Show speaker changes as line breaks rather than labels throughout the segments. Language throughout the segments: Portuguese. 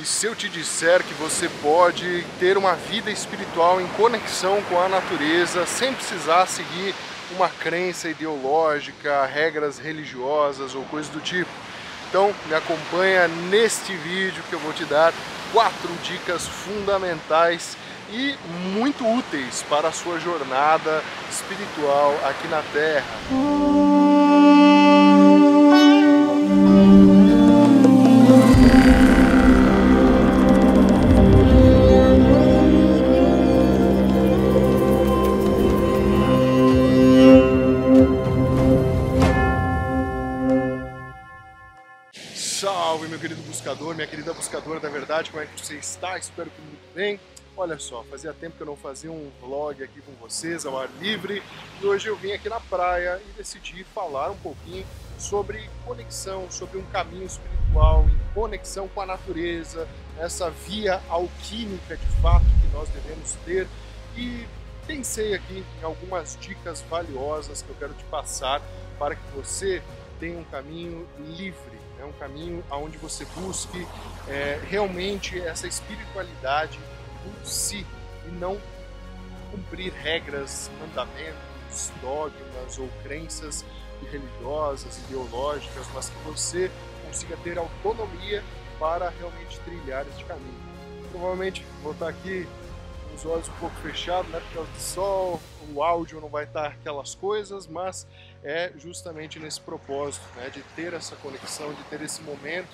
E se eu te disser que você pode ter uma vida espiritual em conexão com a natureza, sem precisar seguir uma crença ideológica, regras religiosas ou coisas do tipo? Então me acompanha neste vídeo que eu vou te dar 4 dicas fundamentais e muito úteis para a sua jornada espiritual aqui na Terra. Salve, meu querido buscador, minha querida buscadora da verdade, como é que você está? Espero que muito bem. Olha só, fazia tempo que eu não fazia um vlog aqui com vocês ao ar livre e hoje eu vim aqui na praia e decidi falar um pouquinho sobre conexão, sobre um caminho espiritual em conexão com a natureza, essa via alquímica de fato que nós devemos ter, e pensei aqui em algumas dicas valiosas que eu quero te passar para que você tenha um caminho livre, né? Um caminho onde você busque realmente essa espiritualidade por si e não cumprir regras, mandamentos, dogmas ou crenças religiosas, ideológicas, mas que você consiga ter autonomia para realmente trilhar este caminho. Provavelmente vou estar aqui com os olhos um pouco fechados, né, por causa do sol, o áudio não vai estar aquelas coisas, mas é justamente nesse propósito, né, de ter essa conexão, de ter esse momento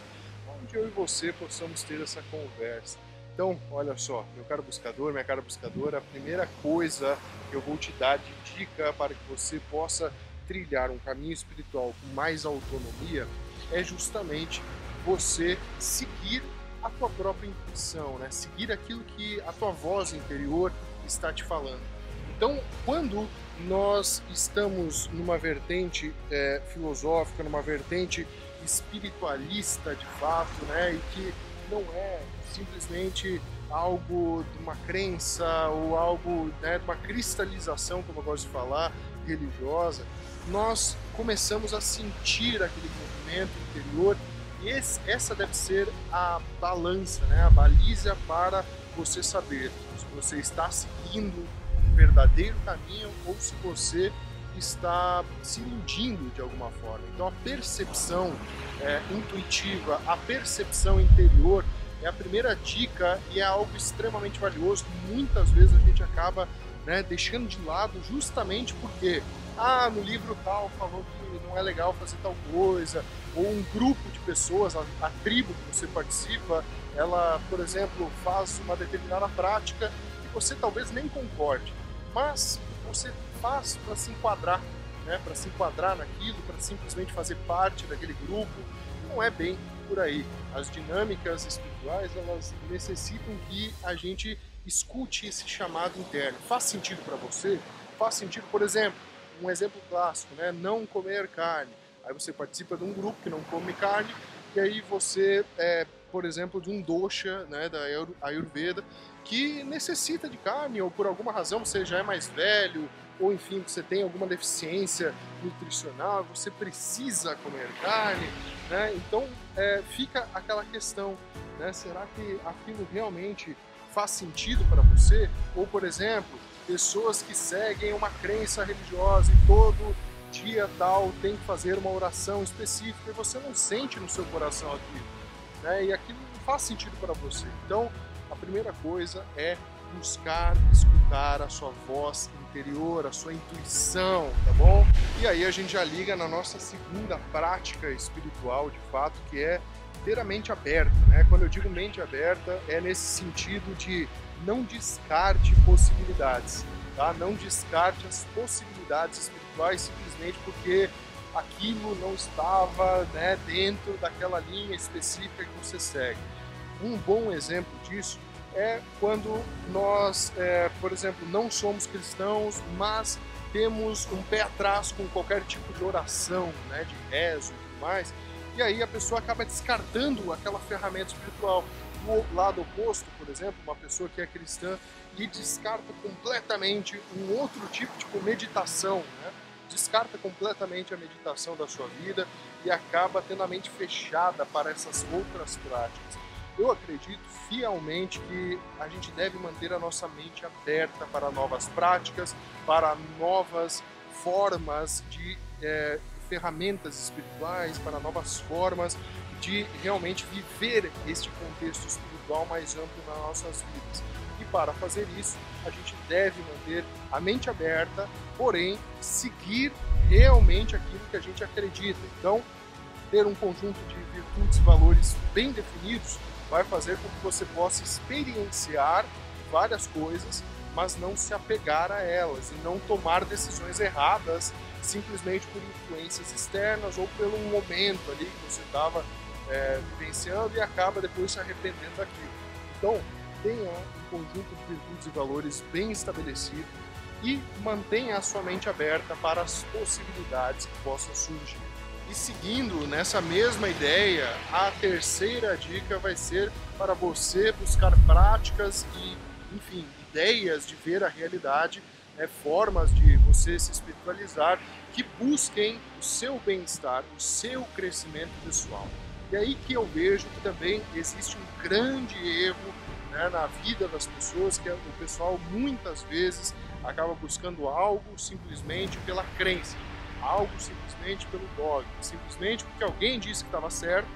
onde eu e você possamos ter essa conversa. Então, olha só, meu caro buscador, minha cara buscadora, a primeira coisa que eu vou te dar de dica para que você possa trilhar um caminho espiritual com mais autonomia é justamente você seguir a tua própria intuição, né? Seguir aquilo que a tua voz interior está te falando. Então, quando nós estamos numa vertente filosófica, numa vertente espiritualista de fato, né, e que não é simplesmente algo de uma crença ou algo, né, de uma cristalização, como eu gosto de falar, religiosa, nós começamos a sentir aquele movimento interior e essa deve ser a balança, né, a baliza para você saber se você está seguindo um verdadeiro caminho ou se você está se iludindo de alguma forma. Então a percepção intuitiva, a percepção interior é a primeira dica e é algo extremamente valioso que muitas vezes a gente acaba, né, deixando de lado justamente porque no livro tal falou que não é legal fazer tal coisa, ou um grupo de pessoas, a tribo que você participa, ela, por exemplo, faz uma determinada prática que você talvez nem concorde, mas você faz para se enquadrar, né, para se enquadrar naquilo, para simplesmente fazer parte daquele grupo. Não é bem por aí. As dinâmicas espirituais, elas necessitam que a gente escute esse chamado interno. Faz sentido para você? Faz sentido, por exemplo, um exemplo clássico, né? Não comer carne. Aí você participa de um grupo que não come carne e aí você por exemplo, de um dosha, né, da Ayurveda, que necessita de carne ou por alguma razão você já é mais velho ou enfim, você tem alguma deficiência nutricional, você precisa comer carne, né? Então fica aquela questão, né? Será que aquilo realmente faz sentido para você? Ou, por exemplo, pessoas que seguem uma crença religiosa e todo dia tal tem que fazer uma oração específica e você não sente no seu coração aquilo, né? E aquilo não faz sentido para você. Então, a primeira coisa é buscar escutar a sua voz interior, a sua intuição, tá bom? E aí a gente já liga na nossa segunda prática espiritual, de fato, que é ter a mente aberta, né? Quando eu digo mente aberta, é nesse sentido de não descarte possibilidades, tá? Não descarte as possibilidades espirituais simplesmente porque aquilo não estava, né, dentro daquela linha específica que você segue. Um bom exemplo disso é quando nós, por exemplo, não somos cristãos, mas temos um pé atrás com qualquer tipo de oração, né, de rezo e tudo mais, e aí a pessoa acaba descartando aquela ferramenta espiritual. Do lado oposto, por exemplo, uma pessoa que é cristã e descarta completamente um outro tipo, tipo meditação, né? Descarta completamente a meditação da sua vida e acaba tendo a mente fechada para essas outras práticas. eu acredito fielmente que a gente deve manter a nossa mente aberta para novas práticas, para novas formas de ferramentas espirituais, para novas formas de realmente viver este contexto espiritual mais amplo nas nossas vidas. E para fazer isso, a gente deve manter a mente aberta, porém seguir realmente aquilo que a gente acredita. Então, ter um conjunto de virtudes e valores bem definidos vai fazer com que você possa experienciar várias coisas, mas não se apegar a elas e não tomar decisões erradas simplesmente por influências externas ou pelo momento ali que você estava vivenciando e acaba depois se arrependendo daquilo. Então, tenha um conjunto de virtudes e valores bem estabelecido e mantenha a sua mente aberta para as possibilidades que possam surgir. E seguindo nessa mesma ideia, a terceira dica vai ser para você buscar práticas e, enfim, ideias de ver a realidade, formas de você se espiritualizar que busquem o seu bem-estar, o seu crescimento pessoal. E aí que eu vejo que também existe um grande erro, né, na vida das pessoas, que o pessoal muitas vezes acaba buscando algo simplesmente pela crença, algo simplesmente pelo dogma, simplesmente porque alguém disse que estava certo,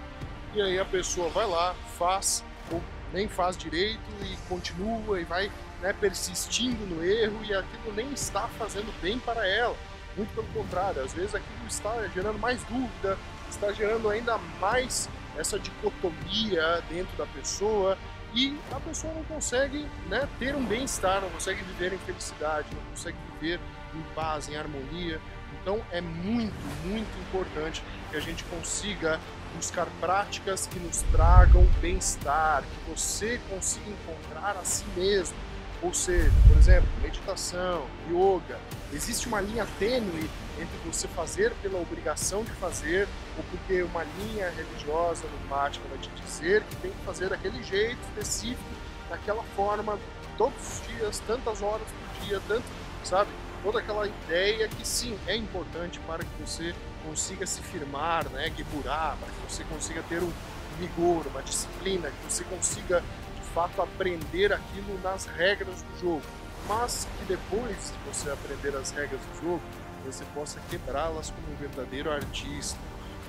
e aí a pessoa vai lá, faz, ou nem faz direito e continua e vai, né, persistindo no erro, e aquilo nem está fazendo bem para ela. Muito pelo contrário, às vezes aquilo está gerando mais dúvida, está gerando ainda mais essa dicotomia dentro da pessoa, e a pessoa não consegue, né, ter um bem-estar, não consegue viver em felicidade, não consegue viver em paz, em harmonia. Então é muito, muito importante que a gente consiga buscar práticas que nos tragam bem-estar, que você consiga encontrar a si mesmo. Ou seja, por exemplo, meditação, yoga. Existe uma linha tênue entre você fazer pela obrigação de fazer ou porque uma linha religiosa, dogmática vai te dizer que tem que fazer daquele jeito específico, daquela forma, todos os dias, tantas horas por dia, tanto, sabe? Toda aquela ideia que sim, é importante para que você consiga se firmar, né, guiburar, para que você consiga ter um vigor, uma disciplina, que você consiga de fato aprender aquilo nas regras do jogo, mas que depois de você aprender as regras do jogo, você possa quebrá-las como um verdadeiro artista,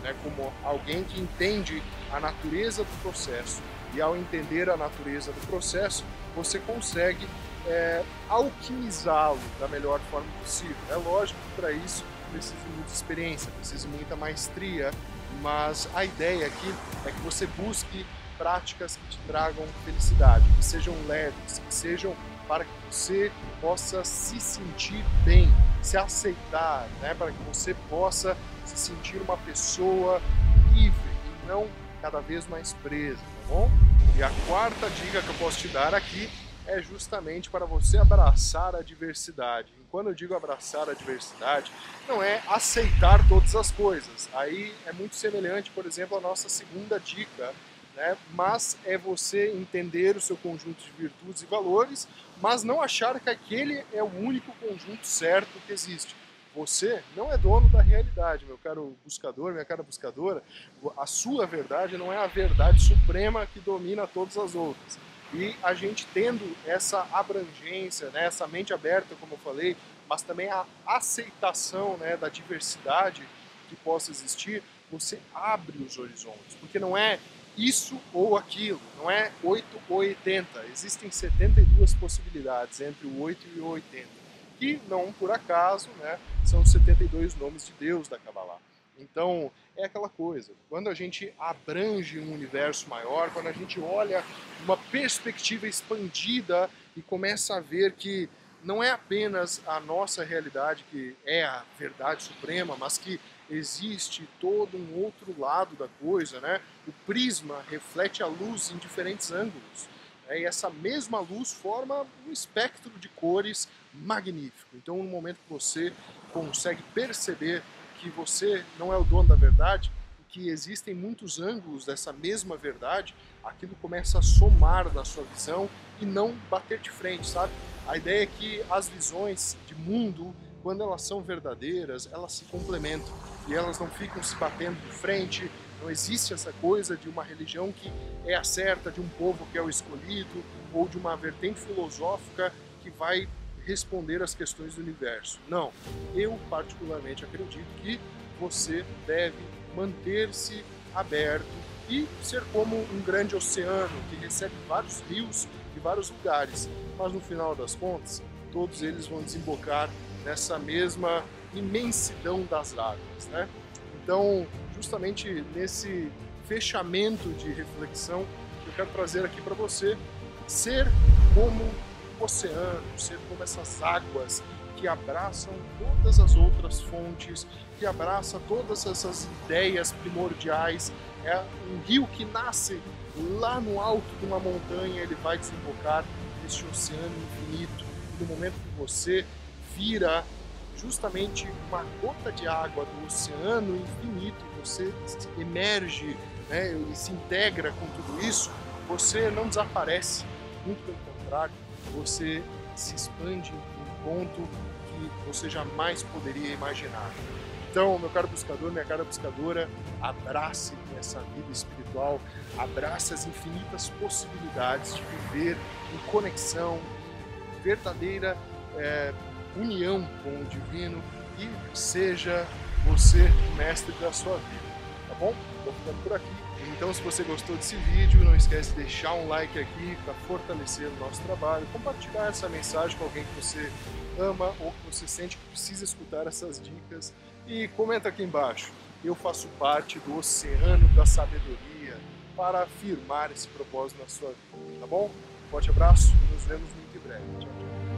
né, como alguém que entende a natureza do processo, e ao entender a natureza do processo, você consegue alquimizá-lo da melhor forma possível. É lógico que para isso precisa de muita experiência, precisa de muita maestria, mas a ideia aqui é que você busque práticas que te tragam felicidade, que sejam leves, que sejam para que você possa se sentir bem, se aceitar, né? Para que você possa se sentir uma pessoa livre e não cada vez mais presa, tá bom? E a quarta dica que eu posso te dar aqui é justamente para você abraçar a diversidade. E quando eu digo abraçar a diversidade, não é aceitar todas as coisas. Aí é muito semelhante, por exemplo, à nossa segunda dica, né? Mas é você entender o seu conjunto de virtudes e valores, mas não achar que aquele é o único conjunto certo que existe. Você não é dono da realidade, meu caro buscador, minha cara buscadora. A sua verdade não é a verdade suprema que domina todas as outras. E a gente tendo essa abrangência, né, essa mente aberta, como eu falei, mas também a aceitação, né, da diversidade que possa existir, você abre os horizontes, porque não é isso ou aquilo, não é 8 ou 80, existem 72 possibilidades entre o 8 e o 80, que não por acaso, né, são os 72 nomes de Deus da Kabbalah. Então, é aquela coisa, quando a gente abrange um universo maior, quando a gente olha uma perspectiva expandida e começa a ver que não é apenas a nossa realidade que é a verdade suprema, mas que existe todo um outro lado da coisa, né? O prisma reflete a luz em diferentes ângulos, né? E essa mesma luz forma um espectro de cores magnífico. Então, no momento que você consegue perceber que você não é o dono da verdade, que existem muitos ângulos dessa mesma verdade, aquilo começa a somar na sua visão e não bater de frente, sabe? A ideia é que as visões de mundo, quando elas são verdadeiras, elas se complementam e elas não ficam se batendo de frente, Não existe essa coisa de uma religião que é a certa, de um povo que é o escolhido, ou de uma vertente filosófica que vai responder às questões do universo. Não. Eu, particularmente, acredito que você deve manter-se aberto e ser como um grande oceano que recebe vários rios de vários lugares, mas no final das contas, todos eles vão desembocar nessa mesma imensidão das águas, né? Então, justamente nesse fechamento de reflexão, eu quero trazer aqui para você ser como o oceano, ser como essas águas que abraçam todas as outras fontes, que abraça todas essas ideias primordiais. É um rio que nasce lá no alto de uma montanha, ele vai desembocar neste oceano infinito. E no momento que você vira justamente uma gota de água do oceano infinito, você emerge, né, e se integra com tudo isso, você não desaparece, muito pelo contrário, você se expande em um ponto que você jamais poderia imaginar. Então, meu caro buscador, minha cara buscadora, abrace essa vida espiritual, abrace as infinitas possibilidades de viver em conexão, verdadeira união com o divino, e seja você o mestre da sua vida, tá bom? Vou ficando por aqui. Então, se você gostou desse vídeo, não esquece de deixar um like aqui para fortalecer o nosso trabalho, compartilhar essa mensagem com alguém que você ama ou que você sente que precisa escutar essas dicas, e comenta aqui embaixo. Eu faço parte do oceano da sabedoria para afirmar esse propósito na sua vida, tá bom? Forte abraço e nos vemos muito em breve. Tchau, tchau.